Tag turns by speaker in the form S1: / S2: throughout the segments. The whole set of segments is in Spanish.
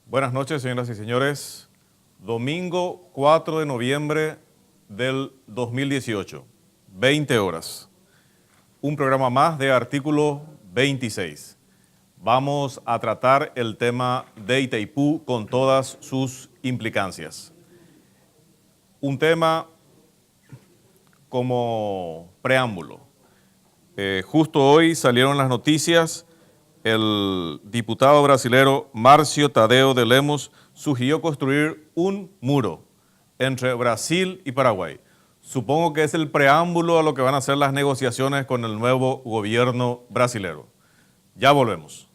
S1: Buenas noches, señoras y señores. Domingo 4 de noviembre del 2018, 20 horas. Un programa más de Artículo 26. Vamos a tratar el tema de Itaipú con todas sus implicancias. Un tema como preámbulo. Justo hoy salieron las noticias. El diputado brasilero Márcio Tadeu de Lemos sugirió construir un muro entre Brasil y Paraguay. Supongo que es el preámbulo a lo que van a ser las negociaciones con el nuevo gobierno brasilero. Ya volvemos.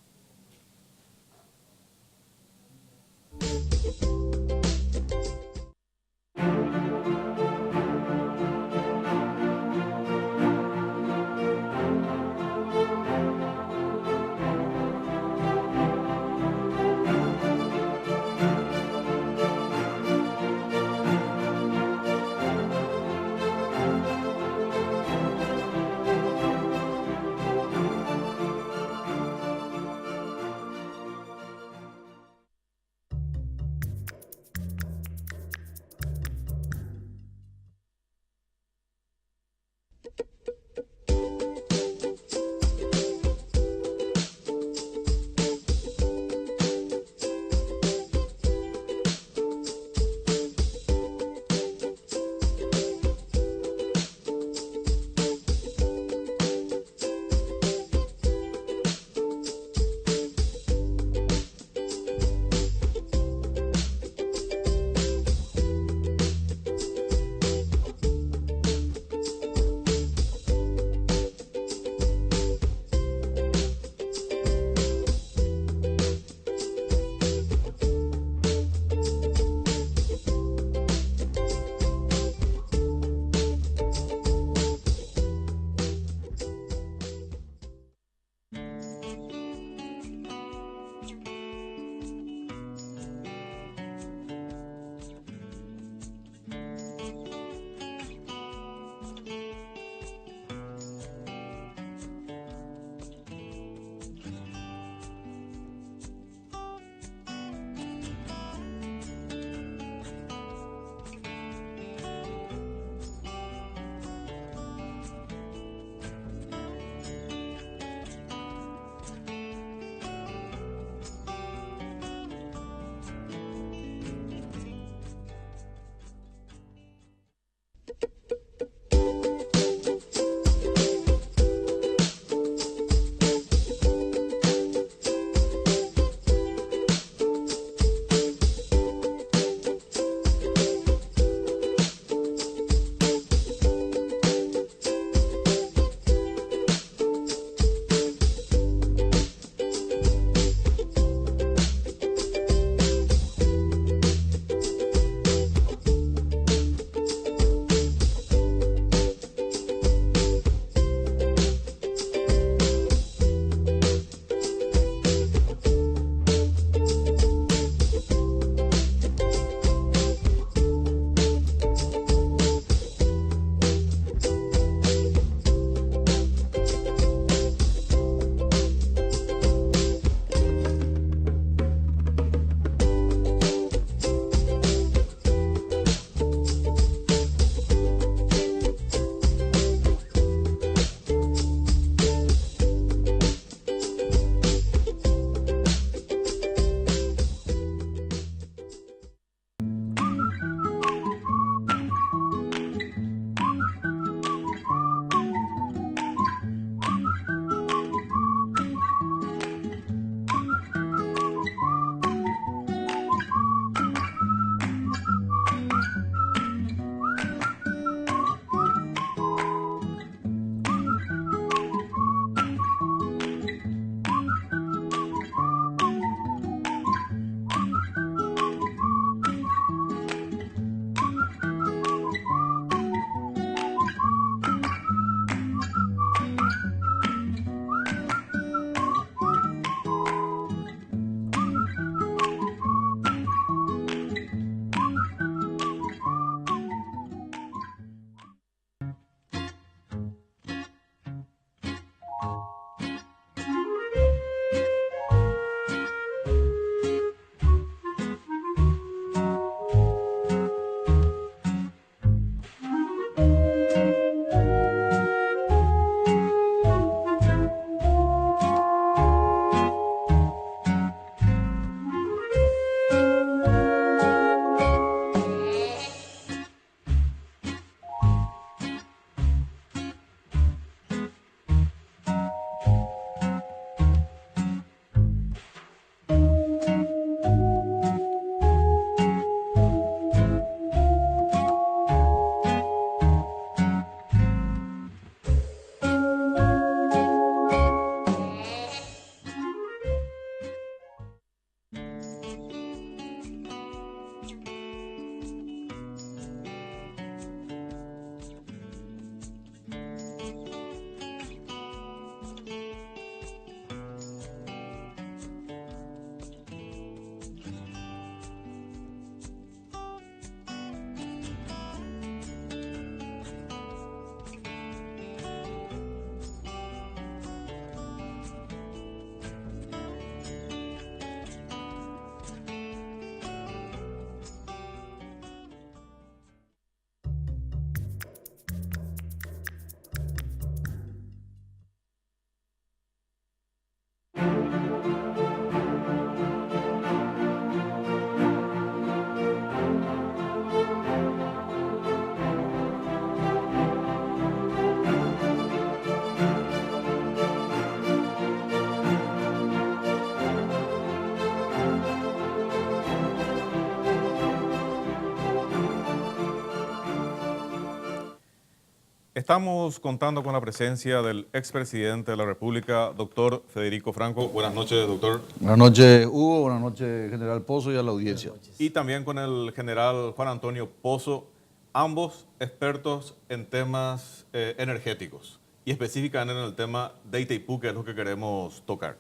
S1: Estamos contando con la presencia del expresidente de la República, doctor Federico Franco. Buenas noches, doctor.
S2: Buenas noches, Hugo. Buenas noches, General Pozo, y a la audiencia.
S1: Y también con el general Juan Antonio Pozo, ambos expertos en temas energéticos y específicamente en el tema de Itaipú, que es lo que queremos tocar.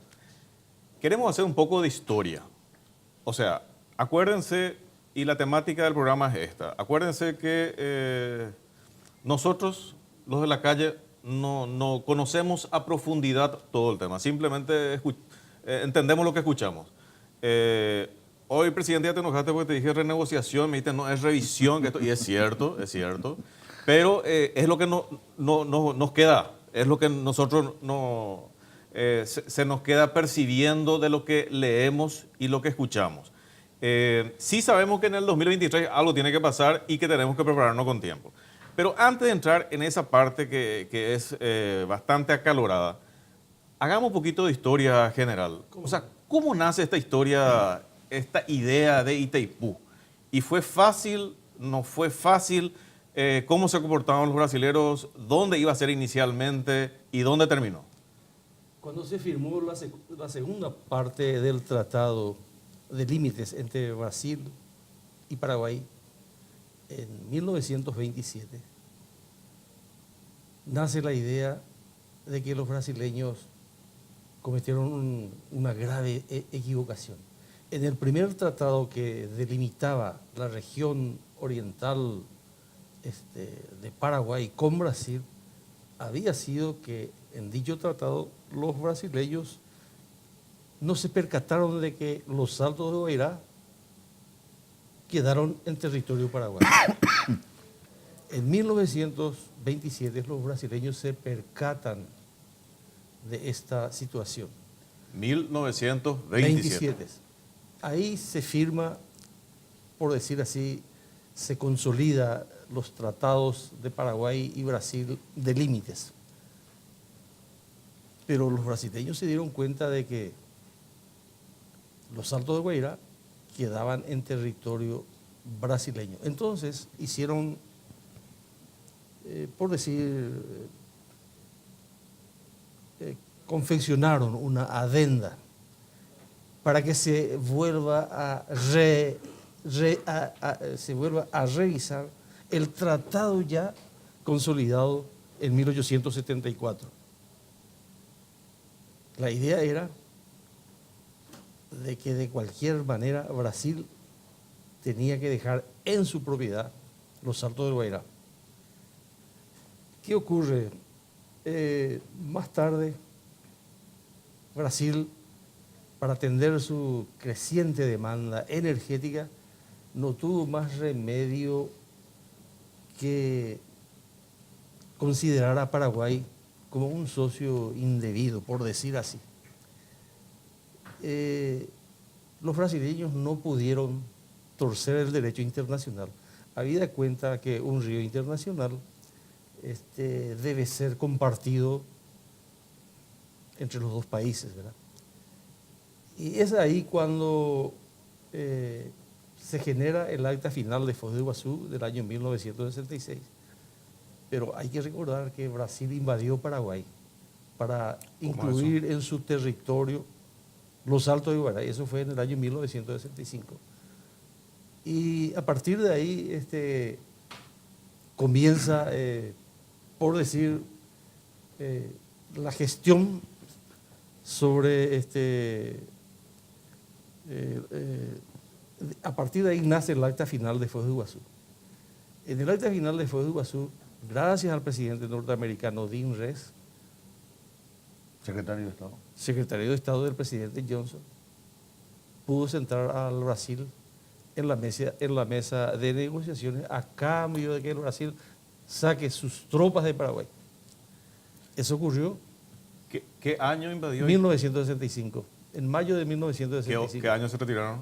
S1: Queremos hacer un poco de historia. O sea, acuérdense, y la temática del programa es esta, acuérdense que nosotros, los de la calle, no conocemos a profundidad todo el tema, simplemente entendemos lo que escuchamos. Hoy, presidente, ya te enojaste porque te dije renegociación, me dijiste no, es revisión, y es cierto, pero es lo que nos queda, es lo que nosotros se nos queda percibiendo de lo que leemos y lo que escuchamos. Sí sabemos que en el 2023 algo tiene que pasar y que tenemos que prepararnos con tiempo. Pero antes de entrar en esa parte que es bastante acalorada, hagamos un poquito de historia general. O sea, ¿cómo nace esta historia, esta idea de Itaipú? ¿Y fue fácil? ¿No fue fácil? ¿Cómo se comportaban los brasileros? ¿Dónde iba a ser inicialmente? ¿Y dónde terminó?
S3: Cuando se firmó la segunda parte del Tratado de Límites entre Brasil y Paraguay, en 1927, nace la idea de que los brasileños cometieron una grave equivocación. En el primer tratado que delimitaba la región oriental de Paraguay con Brasil, había sido que en dicho tratado los brasileños no se percataron de que los Saltos de Guairá quedaron en territorio paraguayo. En 1927 los brasileños se percatan de esta situación.
S1: 1927.
S3: Ahí se firma, por decir así, se consolida los tratados de Paraguay y Brasil de límites. Pero los brasileños se dieron cuenta de que los Saltos de Guairá quedaban en territorio brasileño. Entonces hicieron, por decir, confeccionaron una adenda para que se vuelva a revisar el tratado ya consolidado en 1874. La idea era de que de cualquier manera Brasil tenía que dejar en su propiedad los Saltos del Guairá. ¿Qué ocurre? Más tarde, Brasil, para atender su creciente demanda energética, no tuvo más remedio que considerar a Paraguay como un socio indebido, por decir así. Los brasileños no pudieron torcer el derecho internacional, habida cuenta que un río internacional debe ser compartido entre los dos países, ¿verdad? Y es ahí cuando se genera el acta final de Foz de Iguazú del año 1966. Pero hay que recordar que Brasil invadió Paraguay para incluir en su territorio los Saltos de Guairá. Eso fue en el año 1965. Y a partir de ahí comienza, por decir, la gestión sobre a partir de ahí nace el acta final de Foz de Iguazú. En el acta final de Foz de Iguazú, gracias al presidente norteamericano Dean Rees,
S2: Secretario de Estado.
S3: Secretario de Estado del presidente Johnson, pudo sentar al Brasil en la mesa de negociaciones a cambio de que el Brasil saque sus tropas de Paraguay. Eso ocurrió.
S1: ¿Qué año invadió?
S3: 1965. En mayo de 1965.
S1: ¿Qué año se retiraron?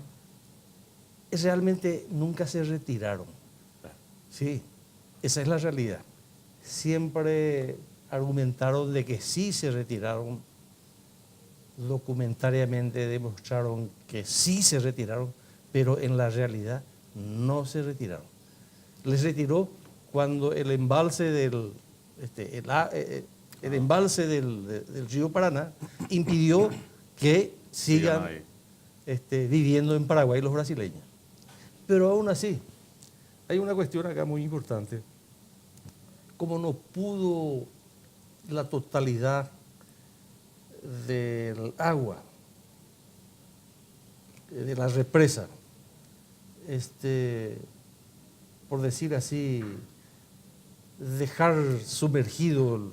S3: Realmente nunca se retiraron. Sí, esa es la realidad. Siempre argumentaron de que sí se retiraron, documentariamente demostraron que sí se retiraron, pero en la realidad no se retiraron. Les retiró cuando el embalse del el embalse del río Paraná impidió que sigan
S1: ahí.
S3: viviendo en Paraguay los brasileños. Pero aún así, hay una cuestión acá muy importante. Como no pudo la totalidad del agua de la represa, por decir así, dejar sumergido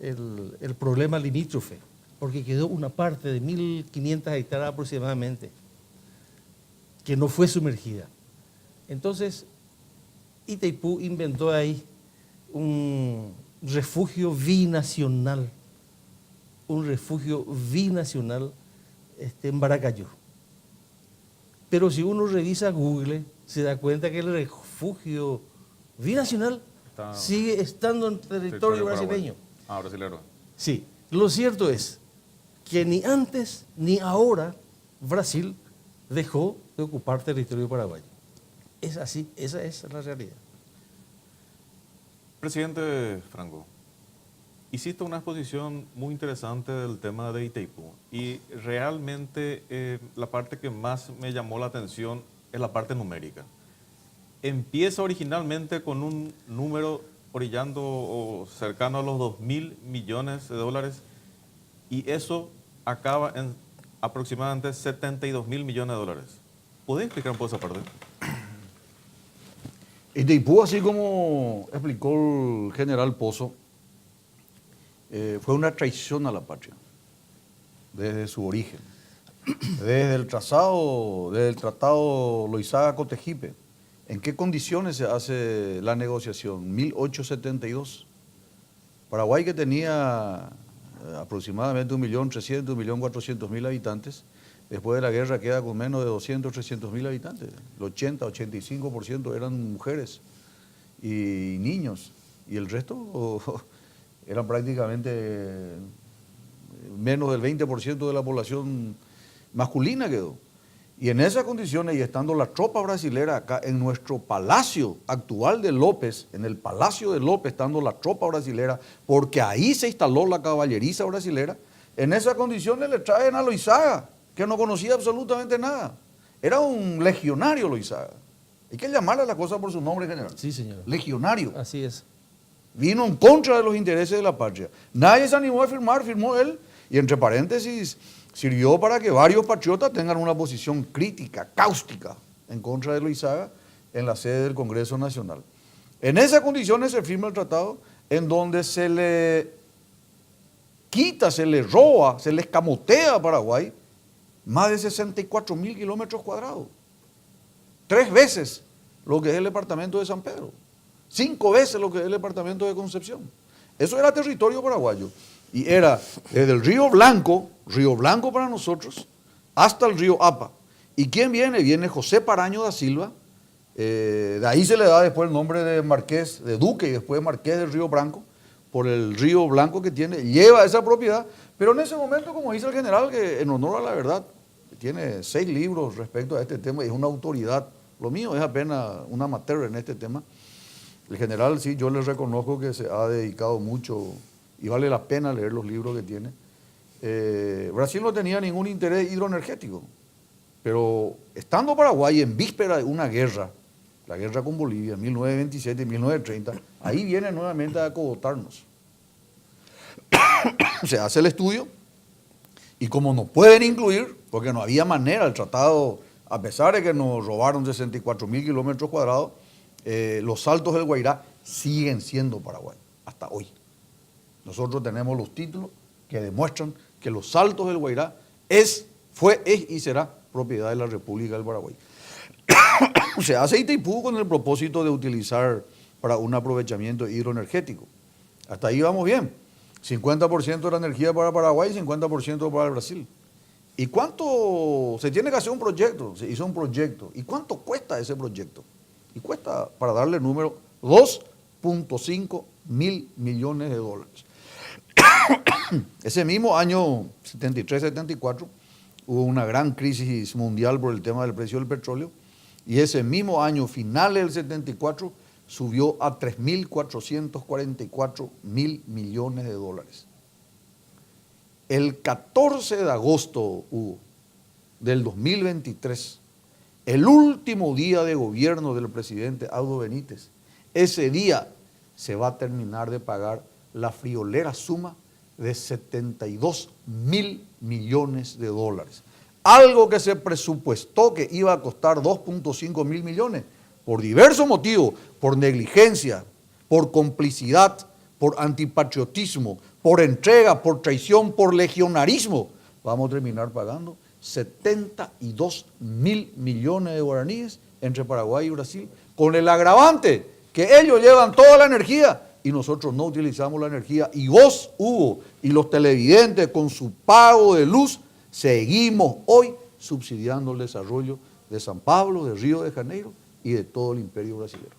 S3: el problema limítrofe, porque quedó una parte de 1.500 hectáreas aproximadamente que no fue sumergida. Entonces, Itaipú inventó ahí un refugio binacional, en Baracayú. Pero si uno revisa Google, se da cuenta que el refugio binacional sigue estando en territorio brasileño.
S1: Ah, brasilero.
S3: Sí, lo cierto es que ni antes ni ahora Brasil dejó de ocupar territorio paraguayo. Es así, esa es la realidad.
S1: Presidente Franco, hiciste una exposición muy interesante del tema de Itaipú y realmente la parte que más me llamó la atención es la parte numérica. Empieza originalmente con un número orillando o cercano a los 2.000 millones de dólares y eso acaba en aproximadamente 72.000 millones de dólares. ¿Podés explicar un poco esa parte?
S2: Itaipú, así como explicó el general Pozo, fue una traición a la patria, desde su origen, desde el tratado Loizaga-Cotegipe. ¿En qué condiciones se hace la negociación? 1872. Paraguay, que tenía aproximadamente 1.300.000, 1.400.000 habitantes, después de la guerra queda con menos de 200, 300.000 habitantes. El 80, 85% eran mujeres y niños, y el resto eran prácticamente menos del 20% de la población masculina quedó. Y en esas condiciones, y estando la tropa brasilera acá en nuestro palacio actual de López, en el palacio de López, estando la tropa brasilera, porque ahí se instaló la caballeriza brasilera, en esas condiciones le traen a Loizaga, que no conocía absolutamente nada. Era un legionario Loizaga. Hay que llamarle a la cosa por su nombre general.
S3: Sí, señor.
S2: Legionario.
S3: Así es.
S2: Vino en contra de los intereses de la patria. Nadie se animó a firmar, firmó él. Y entre paréntesis, sirvió para que varios patriotas tengan una posición crítica, cáustica, en contra de Loizaga en la sede del Congreso Nacional. En esas condiciones se firma el tratado en donde se le quita, se le roba, se le escamotea a Paraguay más de 64.000 kilómetros cuadrados. 3 veces lo que es el departamento de San Pedro. 5 veces lo que es el departamento de Concepción. Eso era territorio paraguayo. Y era desde el Río Blanco para nosotros, hasta el río Apa. ¿Y quién viene? Viene José Paraño da Silva. De ahí se le da después el nombre de Marqués, de Duque, y después Marqués del Río Branco, por el Río Blanco que tiene, lleva esa propiedad. Pero en ese momento, como dice el general, que en honor a la verdad, tiene 6 libros respecto a este tema y es una autoridad. Lo mío es apenas un amateur en este tema. El general, sí, yo le reconozco que se ha dedicado mucho y vale la pena leer los libros que tiene. Brasil no tenía ningún interés hidroenergético, pero estando Paraguay en víspera de una guerra, la guerra con Bolivia en 1927 y 1930, ahí viene nuevamente a acogotarnos. Se hace el estudio y como nos pueden incluir, porque no había manera, el tratado, a pesar de que nos robaron 64.000 kilómetros cuadrados, los Saltos del Guairá siguen siendo Paraguay hasta hoy. Nosotros tenemos los títulos que demuestran que los Saltos del Guairá es y será propiedad de la República del Paraguay. Se hace Itaipú con el propósito de utilizar para un aprovechamiento hidroenergético. Hasta ahí vamos bien. 50% de la energía para Paraguay y 50% para el Brasil. ¿Y cuánto? Se tiene que hacer un proyecto. Se hizo un proyecto. ¿Y cuánto cuesta ese proyecto? Y cuesta, para darle número, 2.5 mil millones de dólares. Ese mismo año 73-74 hubo una gran crisis mundial por el tema del precio del petróleo y ese mismo año, finales del 74, subió a 3.444 mil millones de dólares. El 14 de agosto, Hugo, del 2023, el último día de gobierno del presidente Aldo Benítez, ese día se va a terminar de pagar la friolera suma de 72 mil millones de dólares. Algo que se presupuestó que iba a costar 2.5 mil millones, por diversos motivos, por negligencia, por complicidad, por antipatriotismo, por entrega, por traición, por legionarismo, vamos a terminar pagando 72 mil millones de guaraníes entre Paraguay y Brasil, con el agravante que ellos llevan toda la energía y nosotros no utilizamos la energía. Y vos, Hugo, y los televidentes con su pago de luz, seguimos hoy subsidiando el desarrollo de San Pablo, de Río de Janeiro y de todo el imperio brasileño.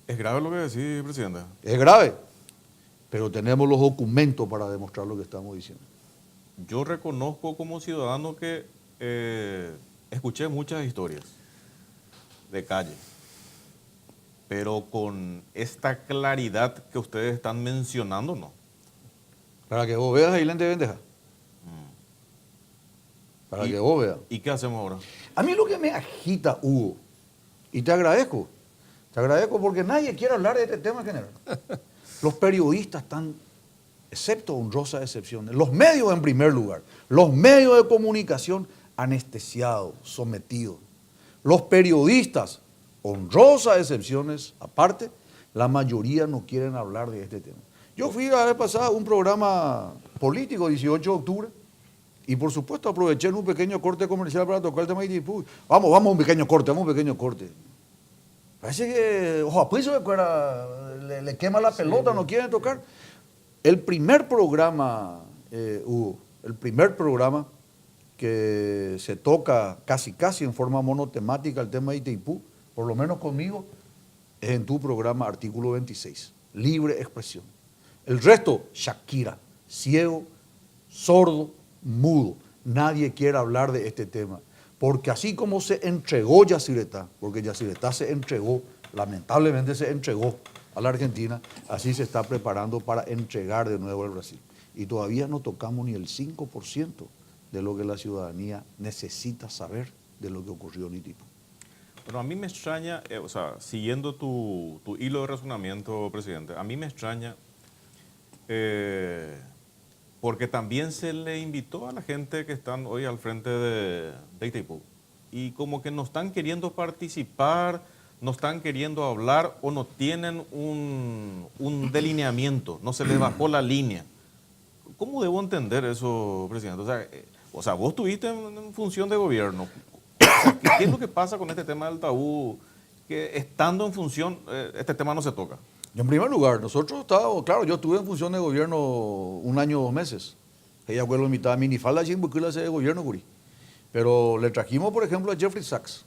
S1: ¿Es grave lo que decís, presidente?
S2: Es grave, pero tenemos los documentos para demostrar lo que estamos diciendo.
S1: Yo reconozco como ciudadano que escuché muchas historias de calle, pero con esta claridad que ustedes están mencionando, no.
S2: Para que vos veas, Ailén de Bendeja. Para que vos veas.
S1: ¿Y qué hacemos ahora?
S2: A mí lo que me agita, Hugo, y te agradezco porque nadie quiere hablar de este tema en general. Los periodistas están, excepto honrosas excepciones, los medios en primer lugar, los medios de comunicación anestesiados, sometidos. Los periodistas, honrosas excepciones aparte, la mayoría no quieren hablar de este tema. Yo fui la vez pasada a un programa político, 18 de octubre, y por supuesto aproveché en un pequeño corte comercial para tocar el tema de Itaipú. Vamos a un pequeño corte. Parece que, ojo, pues le quema la pelota, no quieren tocar. El primer programa, Hugo, el primer programa que se toca casi en forma monotemática el tema de Itaipú, por lo menos conmigo, es en tu programa Artículo 26, libre expresión. El resto, Shakira, ciego, sordo, mudo. Nadie quiere hablar de este tema. Porque así como se entregó Yacyretá, porque Yacyretá se entregó, lamentablemente se entregó a la Argentina, así se está preparando para entregar de nuevo al Brasil. Y todavía no tocamos ni el 5% de lo que la ciudadanía necesita saber de lo que ocurrió en Itaipú.
S1: Bueno, a mí me extraña, siguiendo tu hilo de razonamiento, presidente, a mí me extraña porque también se le invitó a la gente que están hoy al frente de Itaipú y como que no están queriendo participar, no están queriendo hablar o no tienen un delineamiento, no se les bajó la línea. ¿Cómo debo entender eso, presidente? O sea, vos estuviste en función de gobierno. ¿Qué es lo que pasa con este tema del tabú? Que estando en función, este tema no se toca.
S2: En primer lugar, nosotros estábamos, claro, yo estuve en función de gobierno 1 año, 2 meses. Ella fue la mitad de minifalda sin buscarla de gobierno, Guri. Pero le trajimos, por ejemplo, a Jeffrey Sachs.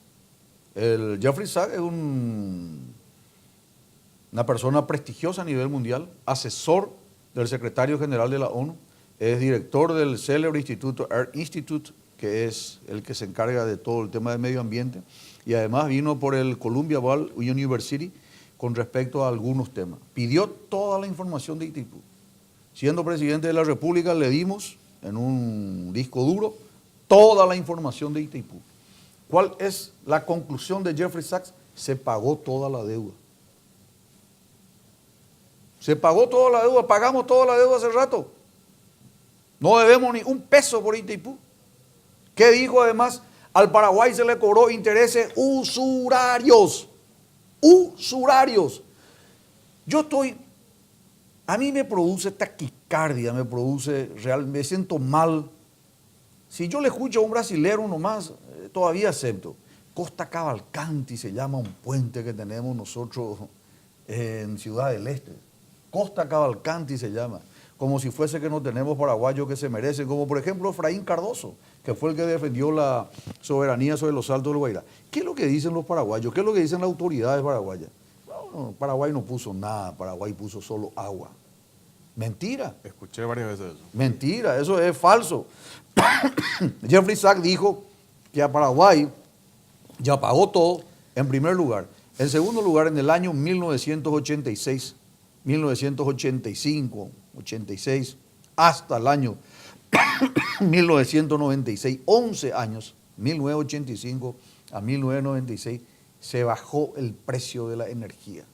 S2: El Jeffrey Sachs es una persona prestigiosa a nivel mundial, asesor del secretario general de la ONU, es director del célebre instituto Earth Institute, que es el que se encarga de todo el tema de medio ambiente, y además vino por el Columbia Ball University con respecto a algunos temas. Pidió toda la información de Itaipú. Siendo presidente de la República, le dimos en un disco duro toda la información de Itaipú. ¿Cuál es la conclusión de Jeffrey Sachs? Se pagó toda la deuda. Se pagó toda la deuda, pagamos toda la deuda hace rato. No debemos ni un peso por Itaipú. ¿Qué dijo además? Al Paraguay se le cobró intereses usurarios. Usurarios. A mí me produce taquicardia, me siento mal. Si yo le escucho a un brasilero nomás, todavía acepto. Costa Cavalcanti se llama un puente que tenemos nosotros en Ciudad del Este. Costa Cavalcanti se llama. Como si fuese que no tenemos paraguayos que se merecen, como por ejemplo Efraín Cardoso, que fue el que defendió la soberanía sobre los Altos del Guairá. ¿Qué es lo que dicen los paraguayos? ¿Qué es lo que dicen las autoridades paraguayas? No, Paraguay no puso nada, Paraguay puso solo agua. Mentira.
S1: Escuché varias veces eso.
S2: Mentira, eso es falso. Jeffrey Sachs dijo que a Paraguay ya pagó todo, en primer lugar. En segundo lugar, en el año 1986, 1985, 86, hasta el año 1996, 11 años, 1985 a 1996, se bajó el precio de la energía.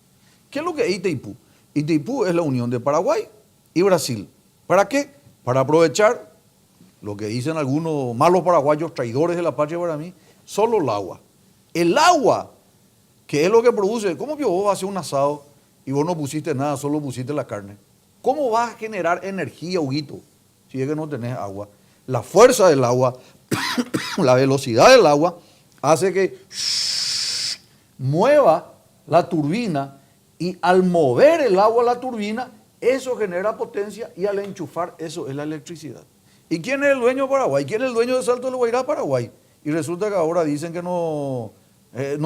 S2: ¿Qué es lo que es Itaipú? Itaipú es la unión de Paraguay y Brasil. ¿Para qué? Para aprovechar lo que dicen algunos malos paraguayos, traidores de la patria para mí, solo el agua. El agua, que es lo que produce. ¿Cómo que vos vas a hacer un asado y vos no pusiste nada, solo pusiste la carne? ¿Cómo vas a generar energía, Huguito, si es que no tenés agua? La fuerza del agua, la velocidad del agua, hace que mueva la turbina, y al mover el agua a la turbina, eso genera potencia, y al enchufar, eso es la electricidad. ¿Y quién es el dueño de Paraguay? ¿Quién es el dueño de Salto del Guairá? Paraguay. Y resulta que ahora dicen que no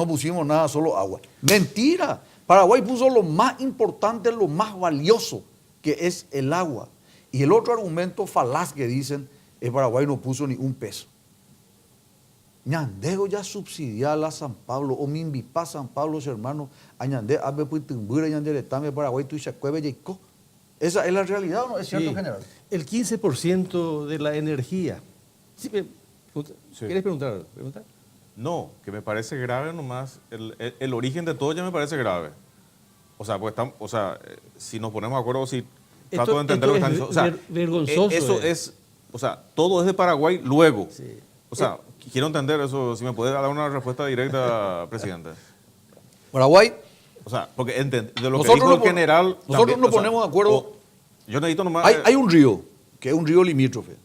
S2: pusimos nada, solo agua. Mentira. Paraguay puso lo más importante, lo más valioso, que es el agua. Y el otro argumento falaz que dicen es Paraguay no puso ni un peso. Ñandego ya subsidiala a San Pablo, o Mimbipa San Pablo, hermano, añande abe puitumbura, ñandere tame Paraguay, tuichacueve, yeico. ¿Esa es la realidad o no? ¿Es cierto,
S3: Sí.
S2: general?
S3: El 15% de la energía. Sí,
S1: Sí.
S3: ¿Quieres preguntar?
S1: No, que me parece grave nomás. El origen de todo ya me parece grave. O sea, pues si nos ponemos de acuerdo, si trato de entender lo que están diciendo. O sea,
S3: vergonzoso.
S1: eso es, o sea, todo es de Paraguay luego.
S3: Sí.
S1: O sea, quiero entender eso. Si me puede dar una respuesta directa, presidente.
S2: Paraguay,
S1: O sea, porque de lo que
S2: Nosotros
S1: dijo
S2: no
S1: el
S2: pon-
S1: general.
S2: nosotros
S1: también,
S2: nos
S1: o sea,
S2: ponemos de acuerdo.
S1: Yo necesito nomás.
S2: hay un río, que es un río limítrofe.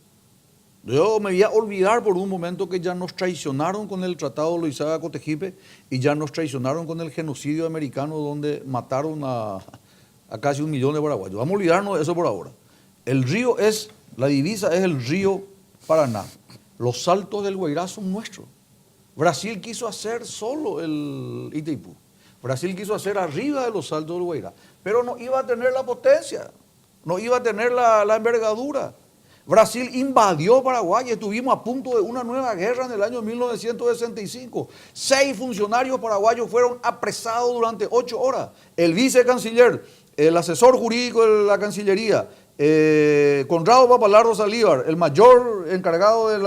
S2: Yo me voy a olvidar por un momento que ya nos traicionaron con el Tratado de Loizaga-Cotegipe y ya nos traicionaron con el genocidio americano, donde mataron a casi 1 millón de paraguayos. Vamos a olvidarnos de eso por ahora. El río la divisa es el río Paraná. Los saltos del Guairá son nuestros. Brasil quiso hacer solo el Itaipú. Brasil quiso hacer arriba de los saltos del Guairá, pero no iba a tener la potencia, no iba a tener la envergadura. Brasil invadió Paraguay y estuvimos a punto de una nueva guerra en el año 1965. 6 funcionarios paraguayos fueron apresados durante 8 horas. El vicecanciller, el asesor jurídico de la Cancillería, Conrado Papalardo Salívar, el mayor encargado de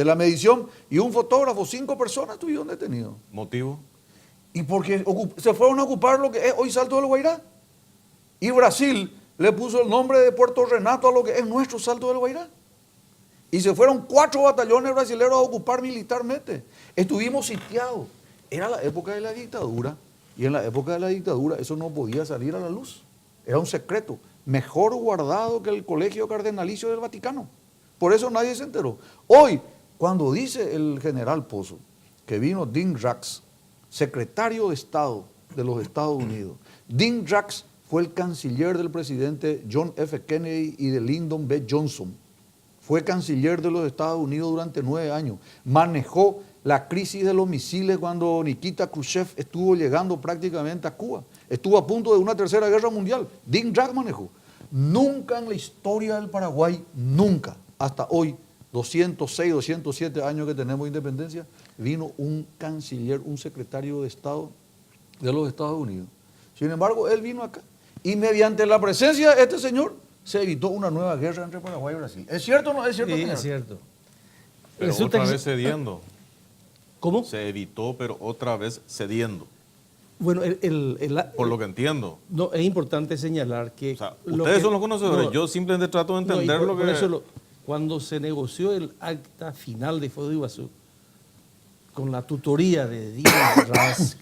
S2: la medición, y un fotógrafo. 5 personas estuvieron detenidos.
S1: ¿Motivo?
S2: Y porque se fueron a ocupar lo que es hoy Salto del Guairá. Y Brasil le puso el nombre de Puerto Renato a lo que es nuestro Salto del Guairá. Y se fueron 4 batallones brasileños a ocupar militarmente. Estuvimos sitiados. Era la época de la dictadura. Y en la época de la dictadura eso no podía salir a la luz. Era un secreto. Mejor guardado que el colegio cardenalicio del Vaticano. Por eso nadie se enteró. Hoy, cuando dice el general Pozo que vino Dean Rax, secretario de Estado de los Estados Unidos. Dean Rax fue el canciller del presidente John F. Kennedy y de Lyndon B. Johnson. Fue canciller de los Estados Unidos durante 9 años. Manejó la crisis de los misiles cuando Nikita Khrushchev estuvo llegando prácticamente a Cuba. Estuvo a punto de una tercera guerra mundial. Dean Rax manejó. Nunca en la historia del Paraguay, nunca, hasta hoy, 206, 207 años que tenemos independencia, vino un canciller, un secretario de Estado de los Estados Unidos. Sin embargo, él vino acá y mediante la presencia de este señor se evitó una nueva guerra entre Paraguay y Brasil. ¿Es cierto o no es cierto?
S3: Sí,
S2: señor?
S3: es cierto.
S1: Pero
S3: Resulta
S1: otra
S3: que
S1: vez cediendo.
S3: ¿Cómo?
S1: Se evitó, pero otra vez cediendo.
S3: Bueno,
S1: Por lo que entiendo.
S3: no, es importante señalar que...
S1: O sea,
S3: lo
S1: ustedes
S3: que-
S1: son los conocedores.
S3: no,
S1: Yo simplemente trato de
S3: no, y
S1: entender lo
S3: por
S1: que...
S3: eso cuando se negoció el acta final de Foz do Iguazú, con la tutoría de Dean Rask,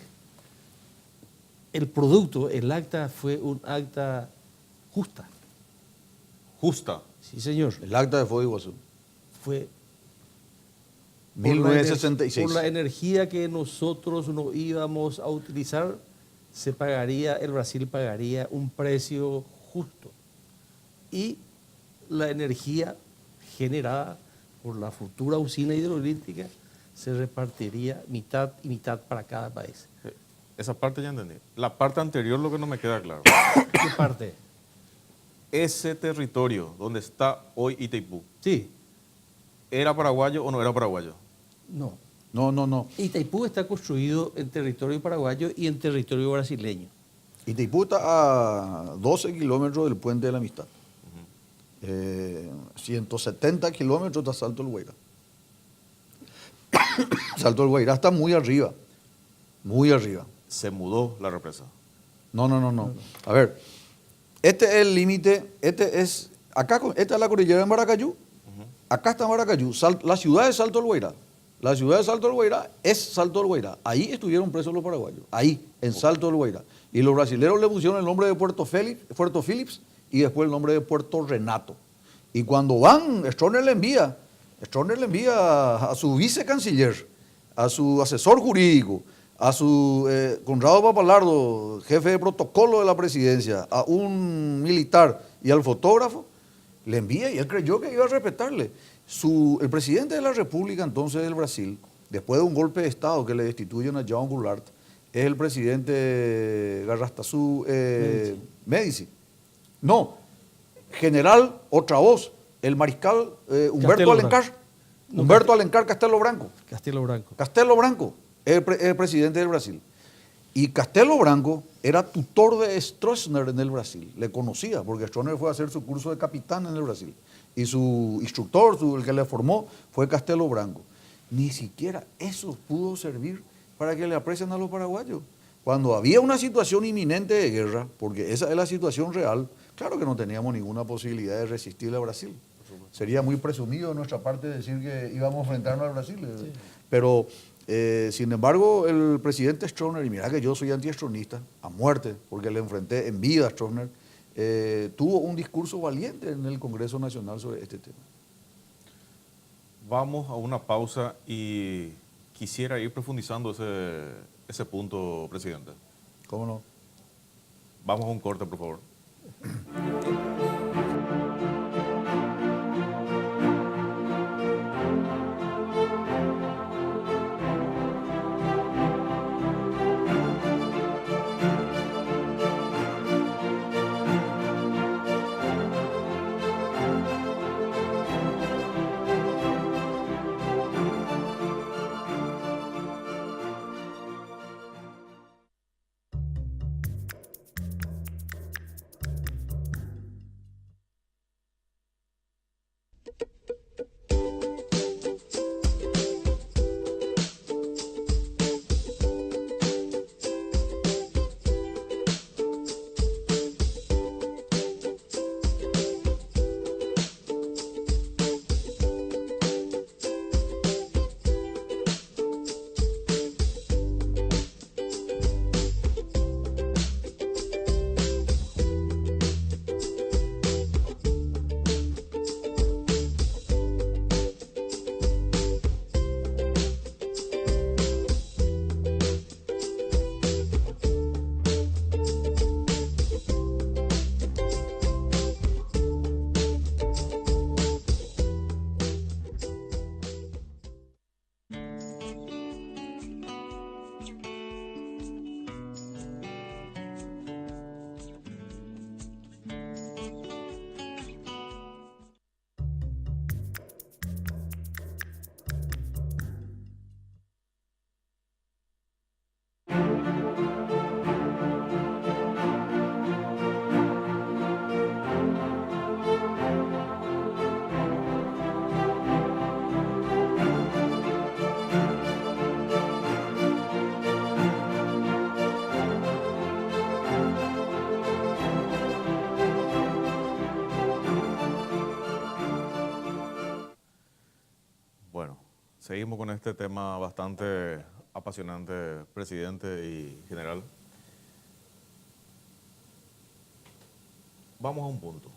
S3: el producto, el acta fue un acta justa.
S1: Justa.
S3: Sí, señor.
S2: El acta de Foz de Iguazú.
S3: Fue
S2: 1966.
S3: por la energía que nosotros no íbamos a utilizar, el Brasil pagaría un precio justo. Y la energía generada por la futura usina hidroeléctrica se repartiría mitad y mitad para cada país.
S1: Esa parte ya entendí. La parte anterior lo que no me queda claro.
S3: ¿Qué parte?
S1: Ese territorio donde está hoy Itaipú,
S3: Sí,
S1: ¿era paraguayo o no era paraguayo?
S3: no.
S2: No, no, no.
S3: Itaipú está construido en territorio paraguayo y en territorio brasileño.
S2: Itaipú está a 12 kilómetros del Puente de la Amistad. 170 kilómetros está Salto del Guairá. Salto del Guairá está muy arriba. Muy arriba.
S1: Se mudó la represa.
S2: No, no, no, no. A ver, este es el límite, esta es la cordillera de Maracayú, acá está Maracayú, la ciudad de Salto del Guairá. La ciudad de Salto del Guairá es Salto del Guairá. Ahí estuvieron presos los paraguayos, ahí, en Salto del Guairá. Y los brasileños le pusieron el nombre de Puerto Phillips y después el nombre de Puerto Renato. Y cuando van, Stroessner le envía a su vicecanciller, a su asesor jurídico, a su Conrado Papalardo, jefe de protocolo de la presidencia, a un militar y al fotógrafo, le envía y él creyó que iba a respetarle. El presidente de la República entonces del Brasil, después de un golpe de Estado que le destituyen a João Goulart, es el presidente Garrastazu Médici. No, general, otra voz, el mariscal Humberto Alencar Castelo Branco. Castelo Branco es el presidente del Brasil. Y Castelo Branco era tutor de Stroessner en el Brasil. Le conocía, porque Stroessner fue a hacer su curso de capitán en el Brasil. Y su instructor, el que le formó, fue Castelo Branco. Ni siquiera eso pudo servir para que le aprecien a los paraguayos. Cuando había una situación inminente de guerra, porque esa es la situación real, claro que no teníamos ninguna posibilidad de resistirle a Brasil. Sería muy presumido de nuestra parte decir que íbamos a enfrentarnos al Brasil. Sí. Pero, sin embargo, el presidente Stroessner, y mira que yo soy anti-stroessnista, a muerte, porque le enfrenté en vida a Stroessner, tuvo un discurso valiente en el Congreso Nacional sobre este tema.
S1: Vamos a una pausa y quisiera ir profundizando ese punto, presidente.
S2: ¿Cómo no?
S1: Vamos a un corte, por favor. Seguimos con este tema bastante apasionante, presidente y general. Vamos a un punto.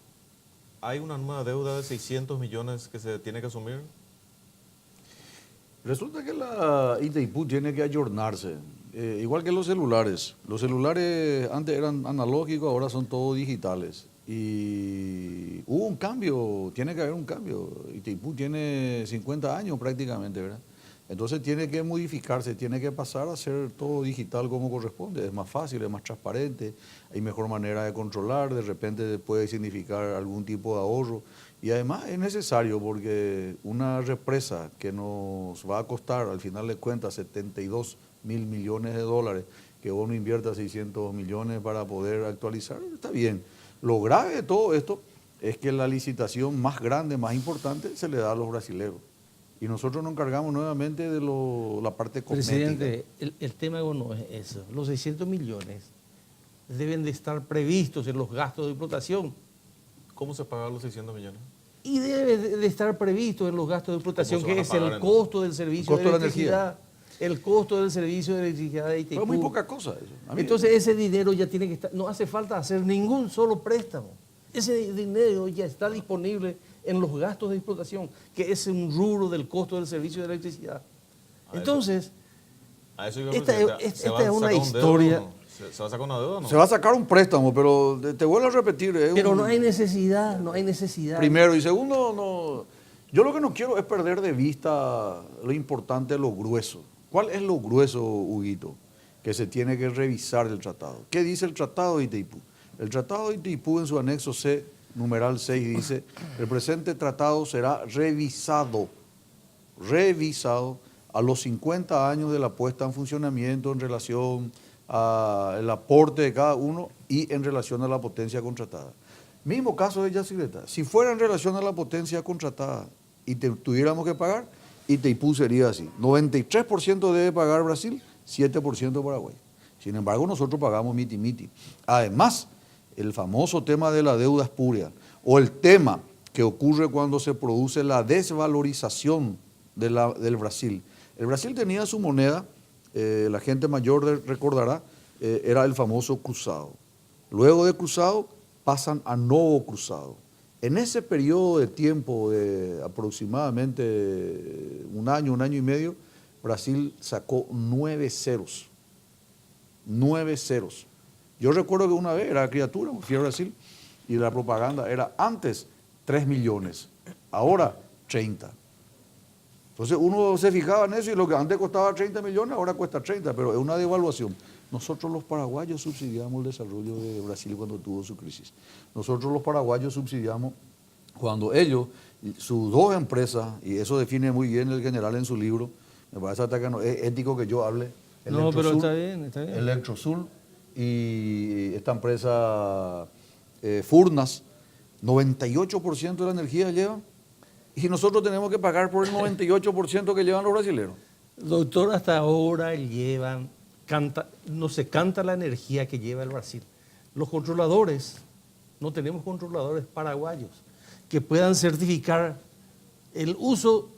S1: ¿Hay una nueva deuda de 600 millones que se tiene que asumir?
S2: Resulta que la Itaipú tiene que ayornarse, igual que los celulares. Los celulares antes eran analógicos, ahora son todos digitales. Y hubo un cambio, tiene que haber un cambio. Itaipú tiene 50 años prácticamente, ¿verdad? Entonces tiene que modificarse, tiene que pasar a ser todo digital como corresponde. Es más fácil, es más transparente, hay mejor manera de controlar, de repente puede significar algún tipo de ahorro. Y además es necesario porque una represa que nos va a costar al final de cuentas 72 mil millones de dólares, que uno invierta 600 millones para poder actualizar, está bien. Lo grave de todo esto es que la licitación más grande, más importante, se le da a los brasileros. Y nosotros nos encargamos nuevamente de la parte cosmética.
S3: Presidente, el tema no es eso. Los 600 millones deben de estar previstos en los gastos de explotación.
S1: ¿Cómo se pagan los 600 millones?
S3: Y debe de estar previsto en los gastos de explotación,
S1: ¿Cómo se
S3: que
S1: van a
S3: es
S1: pagar
S3: el
S1: entonces?
S3: costo del servicio
S2: El costo
S3: de
S2: de la energía.
S3: electricidad. El costo del servicio de electricidad de Itaipú.
S2: Pero es muy poca cosa eso. A mí-
S3: Entonces ese dinero ya tiene que estar, no hace falta hacer ningún solo préstamo. Ese dinero ya está disponible en los gastos de explotación, que es un rubro del costo del servicio de electricidad. Entonces,
S1: A eso iba,
S3: Esta
S1: presidente.
S3: es-
S1: ¿Se
S3: esta
S1: va a
S3: es una
S1: sacar un dedo
S3: historia-
S1: o no? ¿Se va a sacar una deuda o no?
S2: Se va a sacar un préstamo, pero te vuelvo a repetir. es
S3: pero
S2: un-
S3: no hay necesidad, no hay necesidad.
S2: Primero. Y segundo, no, yo lo que no quiero es perder de vista lo importante, lo grueso. ¿Cuál es lo grueso, Huguito? Que se tiene que revisar el tratado. ¿Qué dice el Tratado de Itaipú? El Tratado de Itaipú en su anexo C, numeral 6, dice, el presente tratado será revisado a los 50 años de la puesta en funcionamiento en relación al aporte de cada uno y en relación a la potencia contratada. Mismo caso de Yacyretá. Si fuera en relación a la potencia contratada y tuviéramos que pagar, Itaipú sería así. 93% debe pagar Brasil, 7% Paraguay. Sin embargo, nosotros pagamos miti-miti. Además, el famoso tema de la deuda espuria o el tema que ocurre cuando se produce la desvalorización del Brasil. El Brasil tenía su moneda, la gente mayor recordará, era el famoso cruzado. Luego de cruzado pasan a novo cruzado. En ese periodo de tiempo de aproximadamente un año y medio, Brasil sacó 9 ceros. 9 ceros. Yo recuerdo que una vez era criatura, fui a Brasil y la propaganda era antes 3 millones, ahora 30. Entonces uno se fijaba en eso y lo que antes costaba 30 millones ahora cuesta 30, pero es una devaluación. Nosotros los paraguayos subsidiamos el desarrollo de Brasil cuando tuvo su crisis. Nosotros los paraguayos subsidiamos cuando ellos, sus dos empresas, y eso define muy bien el general en su libro, me parece hasta que no es ético que yo hable.
S3: No, pero
S2: Electrosul,
S3: está bien, está bien.
S2: Electrosul y esta empresa Furnas, 98% de la energía llevan y nosotros tenemos que pagar por el 98% que llevan los brasileños.
S3: Doctor, hasta ahora no se canta la energía que lleva el Brasil. Los controladores, no tenemos controladores paraguayos que puedan certificar el uso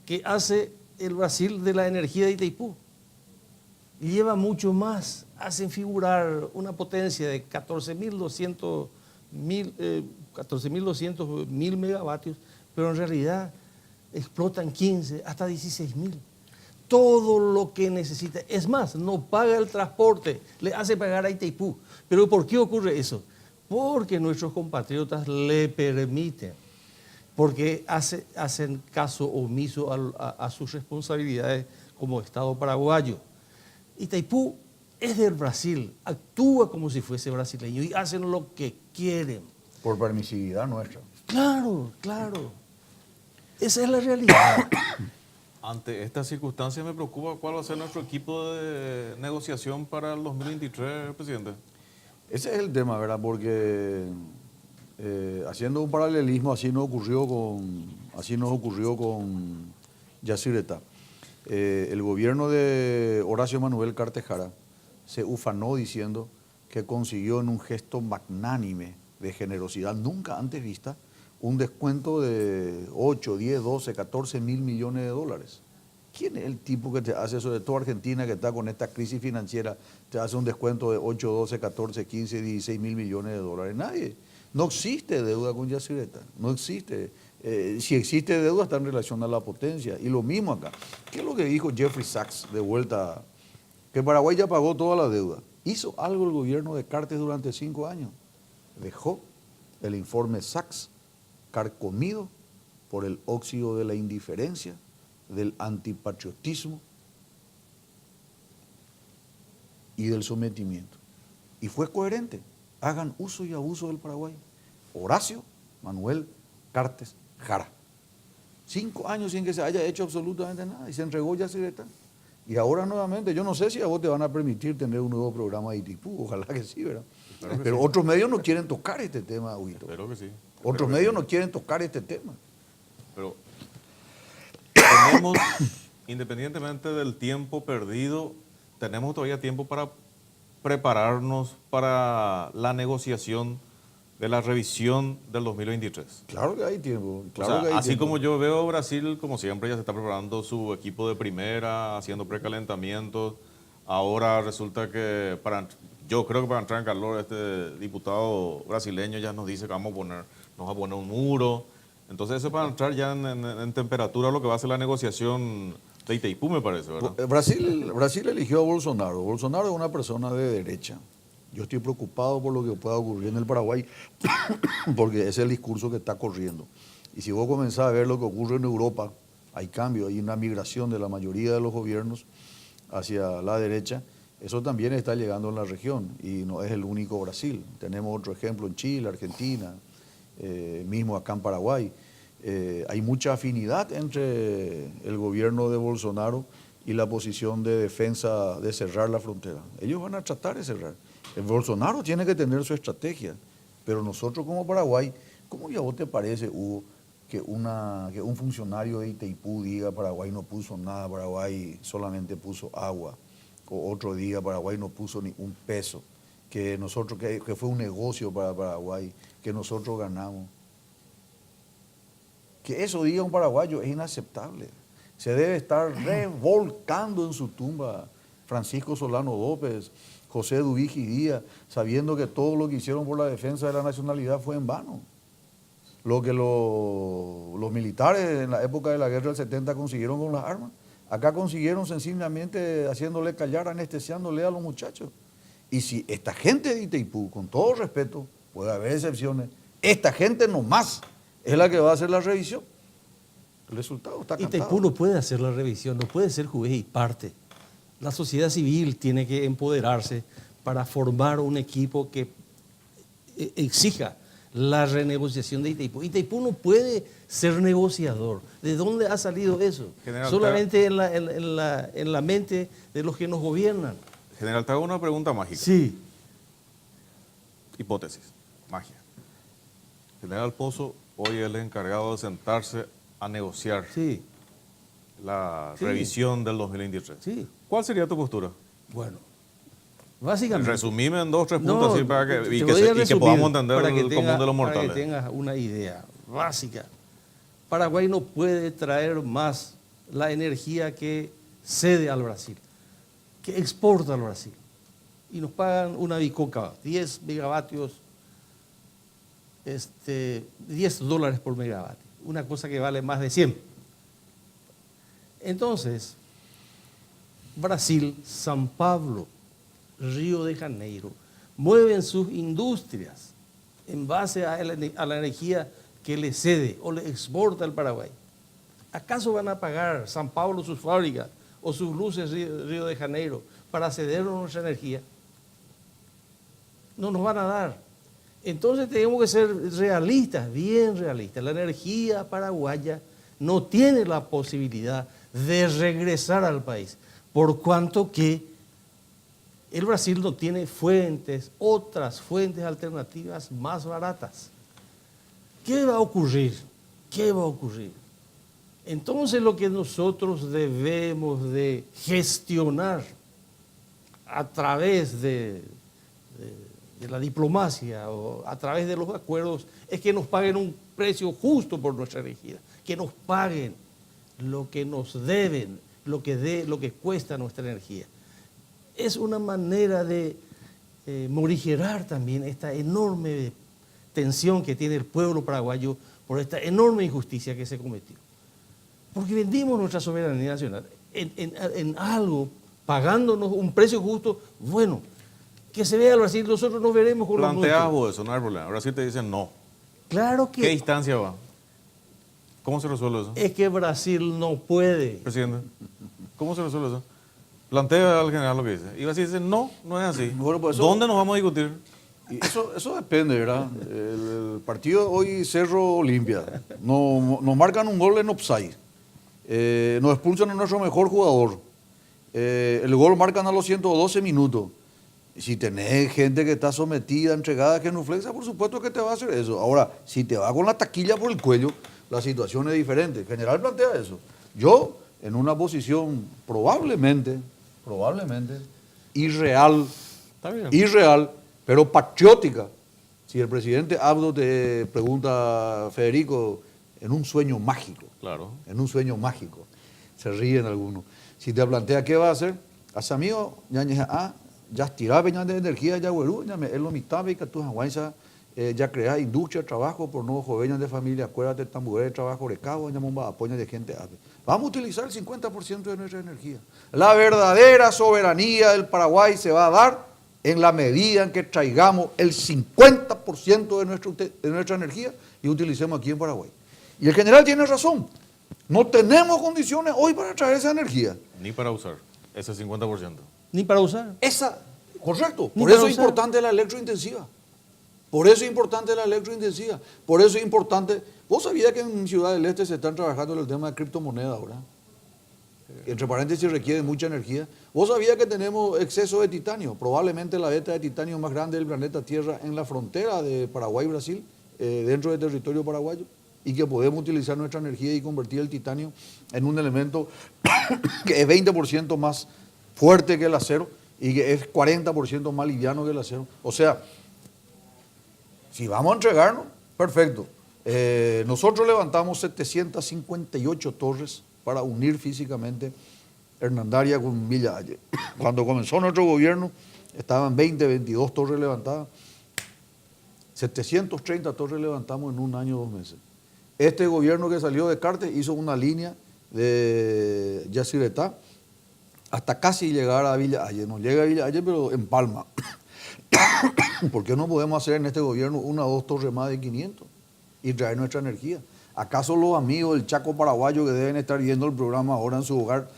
S3: que hace el Brasil de la energía de Itaipú. Y lleva mucho más, hacen figurar una potencia de 14.200 mil megavatios, pero en realidad explotan 15 hasta 16.000. Todo lo que necesita. Es más, no paga el transporte, le hace pagar a Itaipú. ¿Pero por qué ocurre eso? Porque nuestros compatriotas le permiten, porque hacen caso omiso a sus responsabilidades como Estado paraguayo. Itaipú es del Brasil, actúa como si fuese brasileño y hacen lo que quieren.
S2: Por permisividad nuestra.
S3: Claro, claro. Esa es la realidad.
S1: Ante estas circunstancias me preocupa cuál va a ser nuestro equipo de negociación para el 2023, presidente.
S2: Ese es el tema, ¿verdad? Porque haciendo un paralelismo, así nos ocurrió con Yacyretá. El gobierno de Horacio Manuel Cartejara se ufanó diciendo que consiguió en un gesto magnánime de generosidad nunca antes vista un descuento de 8, 10, 12, 14 mil millones de dólares. ¿Quién es el tipo que te hace eso? De toda Argentina que está con esta crisis financiera, te hace un descuento de 8, 12, 14, 15, 16 mil millones de dólares? Nadie. No existe deuda con Yacyretá, no existe. Si existe deuda está en relación a la potencia. Y lo mismo acá. ¿Qué es lo que dijo Jeffrey Sachs de vuelta? Que Paraguay ya pagó toda la deuda. ¿Hizo algo el gobierno de Cartes durante 5 años? Dejó el informe Sachs carcomido por el óxido de la indiferencia, del antipatriotismo y del sometimiento. Y fue coherente. Hagan uso y abuso del Paraguay. Horacio Manuel Cartes Jara. 5 años sin que se haya hecho absolutamente nada y se entregó ya secretario. Y ahora nuevamente, yo no sé si a vos te van a permitir tener un nuevo programa de Itaipú, ojalá que sí, ¿verdad?
S1: Claro que
S2: Pero
S1: sí.
S2: otros medios no quieren tocar este tema, Huito.
S1: Espero que sí.
S2: Otros
S1: Espero que
S2: medios
S1: sí.
S2: no quieren tocar este tema.
S1: Pero tenemos, independientemente del tiempo perdido, tenemos todavía tiempo para prepararnos para la negociación de la revisión del 2023.
S2: Claro que hay tiempo. Claro
S1: O sea,
S2: que hay
S1: así
S2: tiempo.
S1: como yo veo Brasil, como siempre, ya se está preparando su equipo de primera, haciendo precalentamientos. Ahora resulta que yo creo que para entrar en calor, este diputado brasileño ya nos dice que nos va a poner un muro. Entonces eso para entrar ya en temperatura lo que va a ser la negociación de Itaipú, me parece, ¿verdad?
S2: Brasil eligió a Bolsonaro. Bolsonaro es una persona de derecha. Yo estoy preocupado por lo que pueda ocurrir en el Paraguay, porque ese es el discurso que está corriendo. Y si vos comenzás a ver lo que ocurre en Europa, hay cambio, hay una migración de la mayoría de los gobiernos hacia la derecha. Eso también está llegando en la región y no es el único Brasil. Tenemos otro ejemplo en Chile, Argentina, mismo acá en Paraguay. Hay mucha afinidad entre el gobierno de Bolsonaro y la posición de defensa de cerrar la frontera. Ellos van a tratar de cerrar. El Bolsonaro tiene que tener su estrategia, pero nosotros como Paraguay, ¿cómo ya vos te parece, Hugo, que un funcionario de Itaipú diga Paraguay no puso nada, Paraguay solamente puso agua, o otro día Paraguay no puso ni un peso, que fue un negocio para Paraguay, que nosotros ganamos? Que eso diga un paraguayo es inaceptable. Se debe estar revolcando en su tumba Francisco Solano López, José Dubigi Díaz, sabiendo que todo lo que hicieron por la defensa de la nacionalidad fue en vano. Lo que los militares en la época de la guerra del 70 consiguieron con las armas, acá consiguieron sencillamente haciéndole callar, anestesiándole a los muchachos. Y si esta gente de Itaipú, con todo respeto, puede haber excepciones, esta gente nomás es la que va a hacer la revisión. El resultado está cantado.
S3: Itaipú no puede hacer la revisión, no puede ser juez y parte. La sociedad civil tiene que empoderarse para formar un equipo que exija la renegociación de Itaipú. Itaipú no puede ser negociador. ¿De dónde ha salido eso?
S1: General,
S3: Solamente en la mente de los que nos gobiernan.
S1: General, te hago una pregunta mágica.
S3: Sí,
S1: Hipótesis, magia. General Pozo hoy es el encargado de sentarse a negociar
S3: sí,
S1: la
S3: Sí.
S1: revisión del 2023.
S3: sí.
S1: ¿Cuál sería tu postura?
S3: Bueno, básicamente...
S1: Resumime en 2 o 3 puntos así para
S3: te
S1: y
S3: voy a
S1: que
S3: resumir
S1: podamos entender
S3: para que
S1: el común de los
S3: Para
S1: mortales.
S3: que tengas una idea básica. Paraguay no puede traer más la energía que cede al Brasil, que exporta al Brasil. Y nos pagan una bicoca, 10 megavatios, $10 por megavatio, una cosa que vale más de 100. Entonces, Brasil, San Pablo, Río de Janeiro, mueven sus industrias en base a la energía que le cede o le exporta el Paraguay. ¿Acaso van a pagar San Pablo sus fábricas o sus luces Río de Janeiro para cedernos nuestra energía? No nos van a dar. Entonces tenemos que ser realistas, bien realistas. La energía paraguaya no tiene la posibilidad de regresar al país, por cuanto que el Brasil no tiene otras fuentes alternativas más baratas. ¿Qué va a ocurrir? ¿Qué va a ocurrir? Entonces lo que nosotros debemos de gestionar a través de la diplomacia o a través de los acuerdos es que nos paguen un precio justo por nuestra energía, que nos paguen lo que nos deben, lo que cuesta nuestra energía. Es una manera de morigerar también esta enorme tensión que tiene el pueblo paraguayo por esta enorme injusticia que se cometió. Porque vendimos nuestra soberanía nacional en algo, pagándonos un precio justo, bueno, que se vea al Brasil, nosotros nos veremos con los
S1: Planteas
S3: nuestros.
S1: vos eso, no hay problema. Ahora sí te dicen no.
S3: Claro
S1: ¿Qué
S3: que
S1: instancia va? ¿Cómo se resuelve eso?
S3: es que Brasil no puede.
S1: Presidente, ¿cómo se resuelve eso? Plantea al general lo que dice. Y Brasil dice, no, no es así.
S2: Bueno, pues eso-
S1: ¿Dónde nos vamos a discutir?
S2: Y eso depende, ¿verdad? El partido hoy Cerro Olimpia. Nos marcan un gol en offside. Nos expulsan a nuestro mejor jugador. El gol marcan a los 112 minutos. Y si tenés gente que está sometida, entregada a genuflexa, por supuesto que te va a hacer eso. Ahora, si te va con la taquilla por el cuello, la situación es diferente. El general plantea eso. Yo, en una posición probablemente irreal,
S3: Está bien.
S2: irreal, pero patriótica. Si el presidente Abdo te pregunta, Federico, en un sueño mágico,
S1: Claro.
S2: en un sueño mágico, se ríen algunos. Si te plantea qué va a hacer, hace amigo, ya estirar peñas de energía, ya güerú, ya me lo mitad, que tú ya creas industria, trabajo, por no jóvenes de familia, acuérdate, tamburé de trabajo, recabo, ya me apoyo de gente. Vamos a utilizar el 50% de nuestra energía. La verdadera soberanía del Paraguay se va a dar en la medida en que traigamos el 50% de nuestra energía y utilicemos aquí en Paraguay. Y el general tiene razón. No tenemos condiciones hoy para traer esa energía.
S1: Ni para usar ese 50%.
S3: Ni para usar.
S2: Correcto.
S3: Ni
S2: Por
S3: para
S2: eso es
S3: usar.
S2: importante la electrointensiva. Por eso es importante la electrointensiva. Por eso es importante. ¿Vos sabías que en Ciudad del Este se están trabajando en el tema de criptomonedas ahora? Entre paréntesis, requiere mucha energía. ¿Vos sabías que tenemos exceso de titanio? Probablemente la beta de titanio más grande del planeta Tierra en la frontera de Paraguay y Brasil, dentro del territorio paraguayo, y que podemos utilizar nuestra energía y convertir el titanio en un elemento que es 20% más fuerte que el acero y que es 40% más liviano que el acero. O sea, si vamos a entregarnos, perfecto. Nosotros levantamos 758 torres para unir físicamente Hernandaria con Villa Halle. Cuando comenzó nuestro gobierno, estaban 20, 22 torres levantadas. 730 torres levantamos en un año, 2 meses. Este gobierno que salió de Cartes hizo una línea de Yacyretá hasta casi llegar a Villa Halle. No llega a Villa Halle, pero en Palma. ¿Por qué no podemos hacer en este gobierno 1 o 2 torres más de 500 y traer nuestra energía? ¿Acaso los amigos del Chaco paraguayo que deben estar viendo el programa ahora en su hogar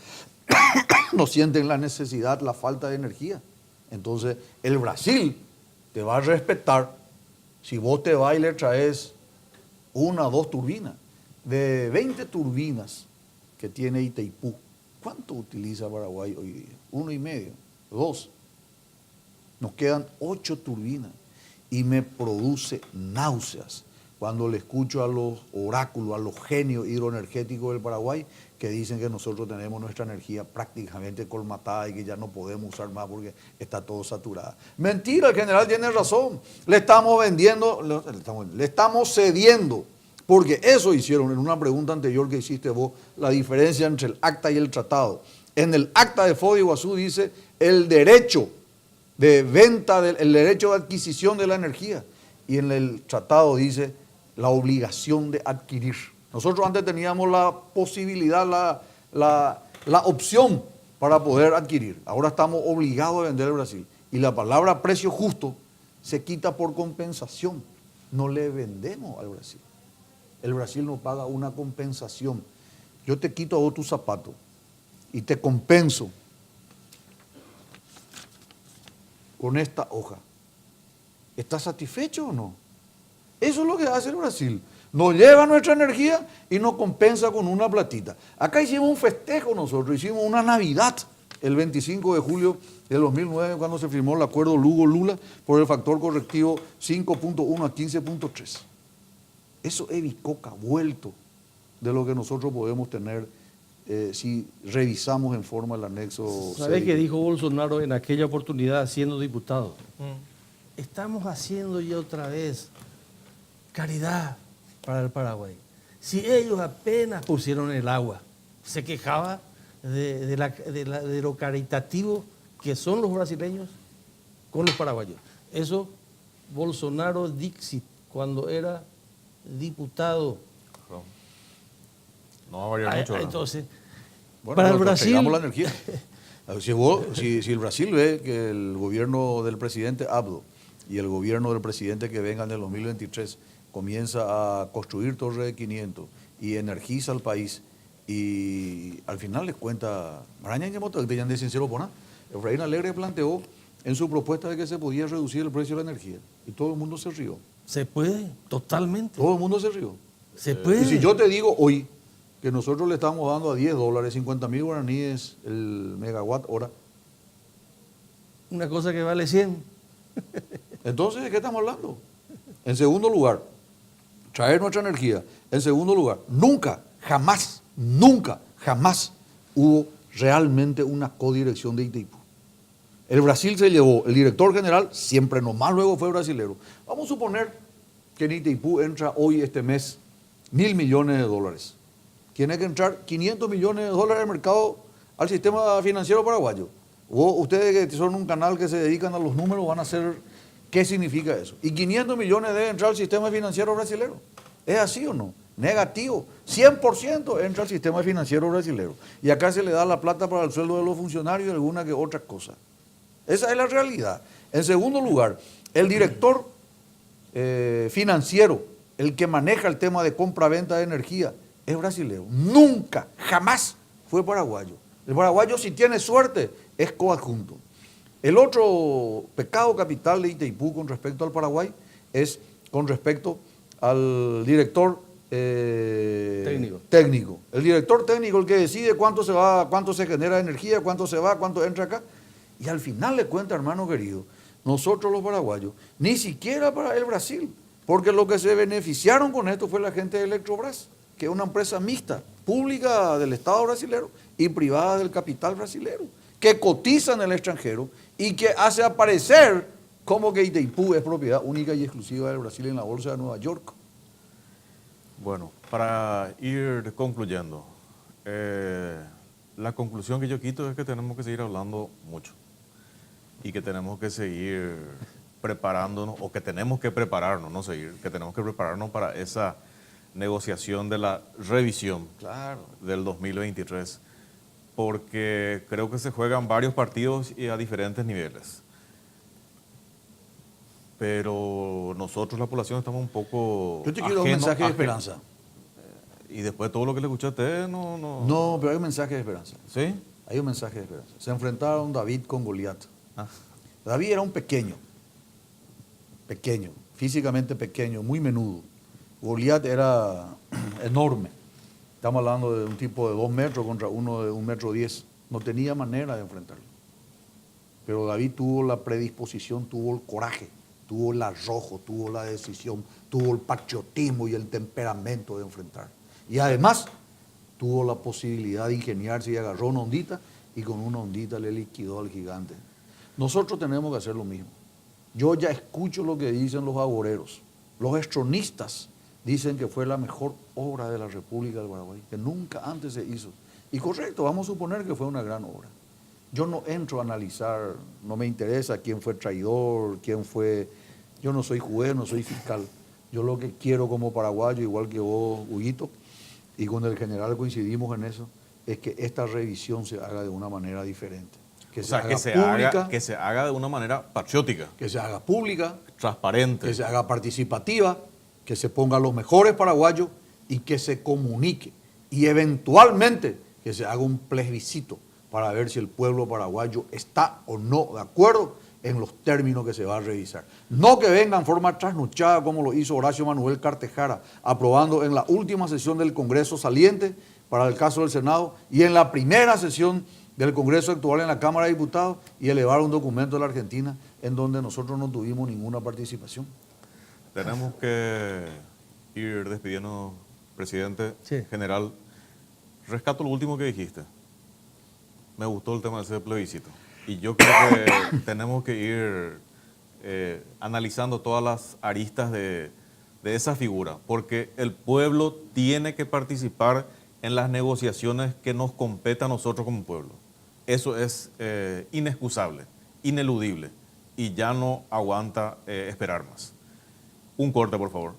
S2: no sienten la necesidad, la falta de energía? Entonces, el Brasil te va a respetar si vos te vas y le traes 1 o 2 turbinas. De 20 turbinas que tiene Itaipú, ¿cuánto utiliza Paraguay hoy día? 1,5, 2. Nos quedan 8 turbinas y me produce náuseas cuando le escucho a los oráculos, a los genios hidroenergéticos del Paraguay que dicen que nosotros tenemos nuestra energía prácticamente colmatada y que ya no podemos usar más porque está todo saturada. Mentira, el general tiene razón. Le estamos vendiendo, le estamos cediendo, porque eso hicieron en una pregunta anterior que hiciste vos, la diferencia entre el acta y el tratado. En el acta de Foz de Iguazú dice el derecho de venta, el derecho de adquisición de la energía, y en el tratado dice la obligación de adquirir. Nosotros antes teníamos la posibilidad, la opción para poder adquirir. Ahora estamos obligados a vender al Brasil. Y la palabra precio justo se quita por compensación. No le vendemos al Brasil. El Brasil nos paga una compensación. Yo te quito a vos tu zapato y te compenso con esta hoja. ¿Estás satisfecho o no? Eso es lo que hace el Brasil. Nos lleva nuestra energía y nos compensa con una platita. Acá hicimos un festejo nosotros, hicimos una Navidad el 25 de julio del 2009 cuando se firmó el acuerdo Lugo-Lula por el factor correctivo 5.1 a 15.3. Eso es bicoca, vuelto de lo que nosotros podemos tener si revisamos en forma el anexo.
S3: ¿Sabés qué dijo Bolsonaro en aquella oportunidad siendo diputado? Estamos haciendo ya otra vez caridad para el Paraguay. Si ellos apenas pusieron el agua, se quejaba de lo caritativo que son los brasileños con los paraguayos. Eso Bolsonaro Dixit, cuando era diputado.
S1: No va a variar mucho.
S3: Entonces,
S2: Bueno,
S3: para el
S2: nosotros
S3: Brasil...
S2: entregamos la energía. Si el Brasil ve que el gobierno del presidente Abdo y el gobierno del presidente que venga en el 2023 comienza a construir torres de 500 y energiza al país y al final les cuenta, Maraña que ya de sincero pona, Efraín Alegre planteó en su propuesta de que se podía reducir el precio de la energía. Y todo el mundo se rió.
S3: Se puede, totalmente.
S2: Todo el mundo se rió.
S3: Se puede.
S2: Y si yo te digo hoy que nosotros le estamos dando a $10, 50.000 guaraníes el megawatt hora,
S3: Una cosa que vale 100.
S2: entonces, ¿de qué estamos hablando? En segundo lugar, traer nuestra energía. En segundo lugar, nunca, jamás hubo realmente una codirección de Itaipú. El Brasil se llevó, el director general siempre nomás luego fue brasilero. Vamos a suponer que en Itaipú entra hoy este mes $1.000 millones. Tiene que entrar $500 millones al mercado, al sistema financiero paraguayo. O ustedes que son un canal que se dedican a los números van a hacer qué significa eso. Y 500 millones debe entrar al sistema financiero brasilero. ¿Es así o no? Negativo. 100% entra al sistema financiero brasilero. Y acá se le da la plata para el sueldo de los funcionarios y alguna que otra cosa. Esa es la realidad. En segundo lugar, el director financiero, el que maneja el tema de compra-venta de energía, es brasilero. Nunca, jamás fue paraguayo. El paraguayo, si tiene suerte, es coadjunto. El otro pecado capital de Itaipú con respecto al Paraguay es con respecto al director técnico. El director técnico, el que decide cuánto se va, cuánto se genera energía, cuánto se va, cuánto entra acá. Y al final le cuenta, hermano querido, nosotros los paraguayos, ni siquiera para el Brasil, porque lo que se beneficiaron con esto fue la gente de Electrobras, que es una empresa mixta, pública del Estado brasilero y privada del capital brasilero, que cotiza en el extranjero y que hace aparecer como que Itaipú es propiedad única y exclusiva del Brasil en la Bolsa de Nueva York.
S1: Bueno, para ir concluyendo, la conclusión que yo quito es que tenemos que seguir hablando mucho y que tenemos que seguir preparándonos, o que tenemos que prepararnos, no seguir, que tenemos que prepararnos para esa negociación de la revisión del 2023, porque creo que se juegan varios partidos y a diferentes niveles. Pero nosotros, la población, estamos un poco
S2: Yo te quiero un mensaje de esperanza.
S1: Y después de todo lo que le escuché a usted, no...
S2: No, pero hay un mensaje de esperanza.
S1: ¿Sí?
S2: Hay un mensaje de esperanza. Se enfrentaron David con Goliat.
S1: Ah.
S2: David era un pequeño, físicamente pequeño, muy menudo. Goliat era enorme. Estamos hablando de un tipo de 2 metros contra uno de 1,10 metros. No tenía manera de enfrentarlo. Pero David tuvo la predisposición, tuvo el coraje, tuvo el arrojo, tuvo la decisión, tuvo el patriotismo y el temperamento de enfrentar. Y además tuvo la posibilidad de ingeniarse y agarró una ondita y con una ondita le liquidó al gigante. Nosotros tenemos que hacer lo mismo. Yo ya escucho lo que dicen los agoreros. Los estronistas dicen que fue la mejor obra de la República del Paraguay, que nunca antes se hizo. Y correcto, vamos a suponer que fue una gran obra. Yo no entro a analizar, no me interesa quién fue traidor, quién fue... Yo no soy juez, no soy fiscal. Yo lo que quiero como paraguayo, igual que vos, Huguito, y con el general coincidimos en eso, es que esta revisión se haga de una manera diferente. Que se haga
S1: de una manera patriótica.
S2: Que se haga pública.
S1: Transparente.
S2: Que se haga participativa, que se pongan los mejores paraguayos y que se comunique. Y eventualmente que se haga un plebiscito para ver si el pueblo paraguayo está o no de acuerdo en los términos que se va a revisar. No que venga en forma trasnochada como lo hizo Horacio Manuel Cartejara, aprobando en la última sesión del Congreso saliente para el caso del Senado y en la primera sesión del Congreso actual en la Cámara de Diputados y elevar un documento de la Argentina en donde nosotros no tuvimos ninguna participación.
S1: Tenemos que ir despidiendo, presidente,
S3: Sí.
S1: general. Rescato lo último que dijiste. Me gustó el tema de ese plebiscito. Y yo creo que tenemos que ir analizando todas las aristas de esa figura, porque el pueblo tiene que participar en las negociaciones que nos compete a nosotros como pueblo. Eso es inexcusable, ineludible, y ya no aguanta esperar más. Un corte, por favor.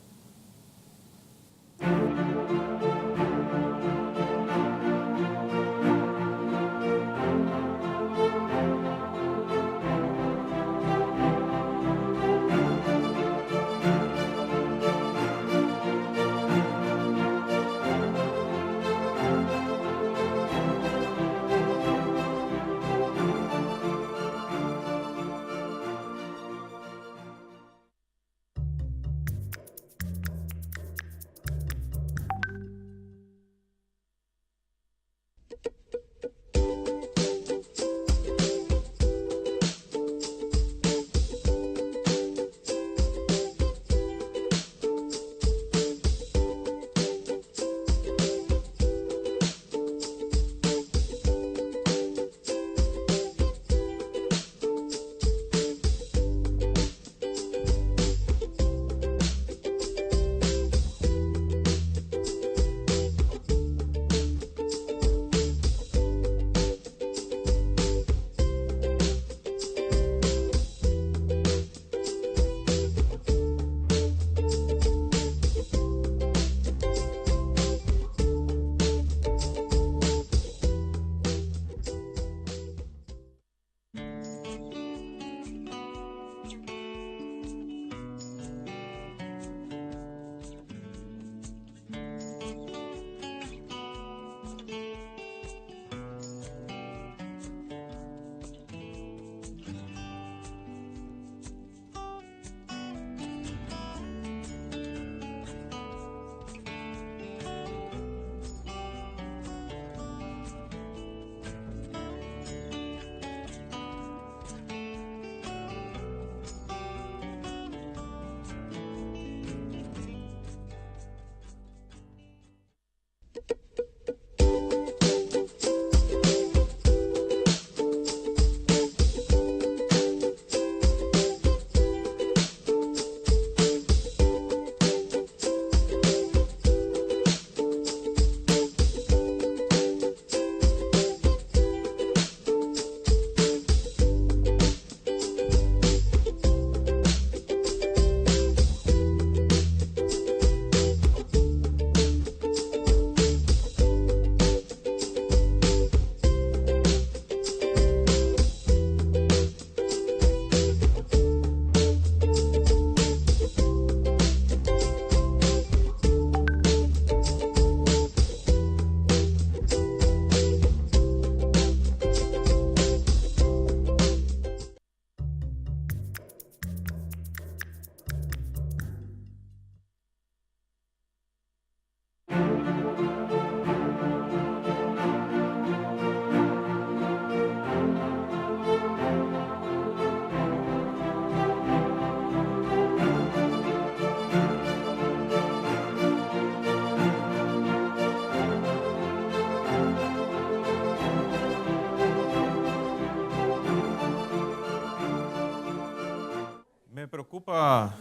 S1: preocupa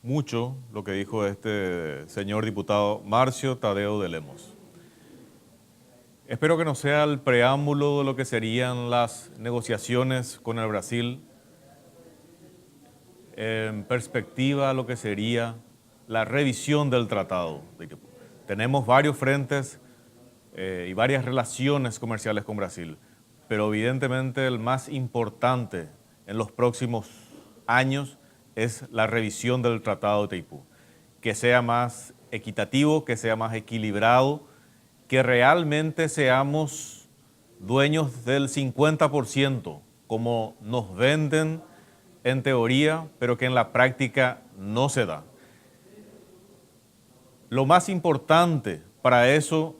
S1: mucho lo que dijo este señor diputado Marcio Tadeo de Lemos. Espero que no sea el preámbulo de lo que serían las negociaciones con el Brasil, en perspectiva lo que sería la revisión del tratado de Itaipú. Tenemos varios frentes y varias relaciones comerciales con Brasil, pero evidentemente el más importante en los próximos años es la revisión del tratado de Itaipú, que sea más equitativo, que sea más equilibrado, que realmente seamos dueños del 50%, como nos venden en teoría, pero que en la práctica no se da. Lo más importante para eso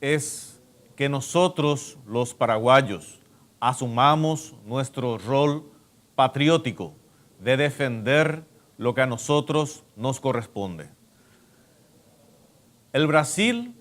S1: es que nosotros, los paraguayos, asumamos nuestro rol patriótico de defender lo que a nosotros nos corresponde. El Brasil,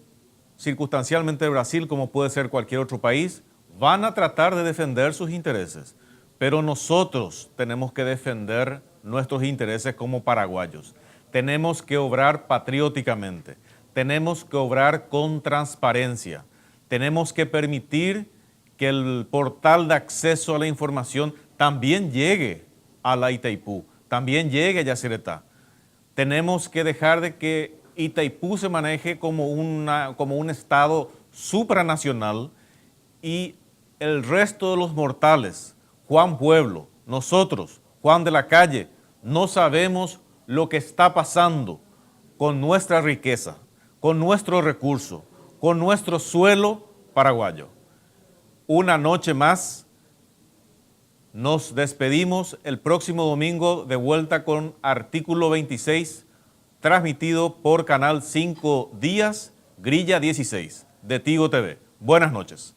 S1: circunstancialmente el Brasil, como puede ser cualquier otro país, van a tratar de defender sus intereses, pero nosotros tenemos que defender nuestros intereses como paraguayos. Tenemos que obrar patrióticamente, tenemos que obrar con transparencia, tenemos que permitir que el portal de acceso a la información también llegue a la Itaipú, también llegue a Yacyretá. Tenemos que dejar de que Itaipú se maneje como un estado supranacional y el resto de los mortales, Juan Pueblo, nosotros, Juan de la Calle, no sabemos lo que está pasando con nuestra riqueza, con nuestro recurso, con nuestro suelo paraguayo. Una noche más, nos despedimos el próximo domingo de vuelta con Artículo 26, transmitido por Canal 5 Días, Grilla 16, de Tigo TV. Buenas noches.